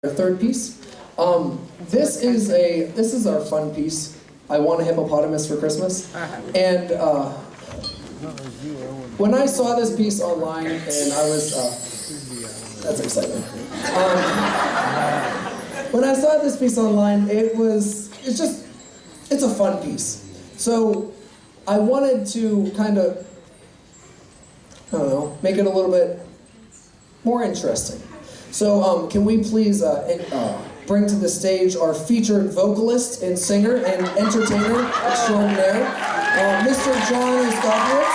Our third piece. This is our fun piece. I want a hippopotamus for Christmas. And when I saw this piece online, and I was that's exciting. When I saw this piece online, it's a fun piece. So I wanted to kind of, I don't know, make it a little bit more interesting. So can we please bring to the stage our featured vocalist and singer and entertainer extraordinaire, Mr. John Escopoulos.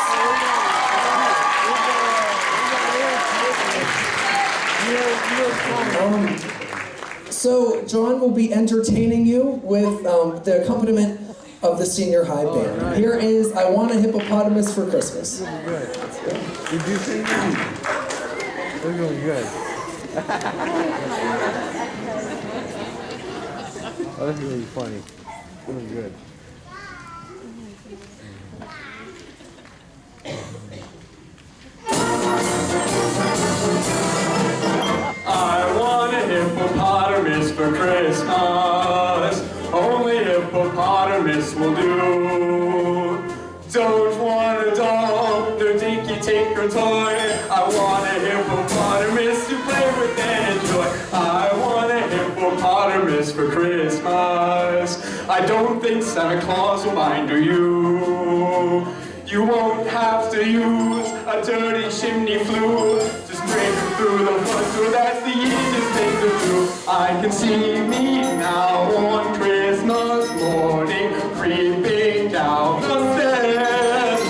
So John will be entertaining you with the accompaniment of the senior high band. Right. Here is I Want a Hippopotamus for Christmas. This is good. That's good. Did you sing that? They're going good. Oh, that's really funny. Really good. I want a hippopotamus for Christmas. Only hippopotamus will do. Don't want a doll, no dinky tinker toy. I want a hippopotamus to play with and enjoy. I want a hippopotamus for Christmas. I don't think Santa Claus will mind, do you? You won't have to use a dirty chimney flue to scrape through the front door. That's the easiest thing to do. I can see me now on Christmas morning, creeping down the stairs.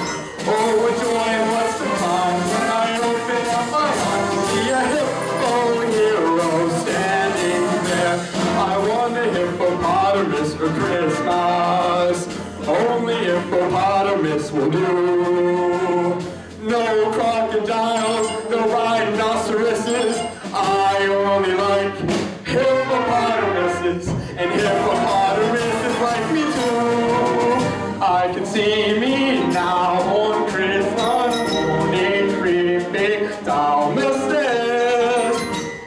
Oh, what joy and what's the fun when I open up my eyes to see a hippo hero standing there. I want a hippopotamus for Christmas. Only hippopotamus will do. No crocodiles, no rhinoceroses. I only like hippopotamuses, and hippopotamuses like me too. I can see me now on Christmas morning, creeping down the stairs.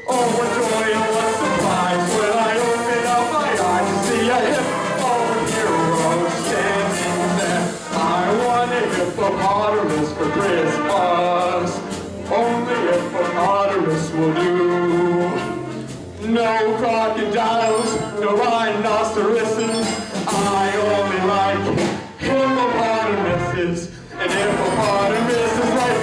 Oh, what joy and what surprise when I open up my eyes to see a hippo hero standing there. I want a hippopotamus for Christmas. Only hippopotamus will do. No crocodiles, no rhinoceroses. I only like hippopotamuses, and hippopotamuses like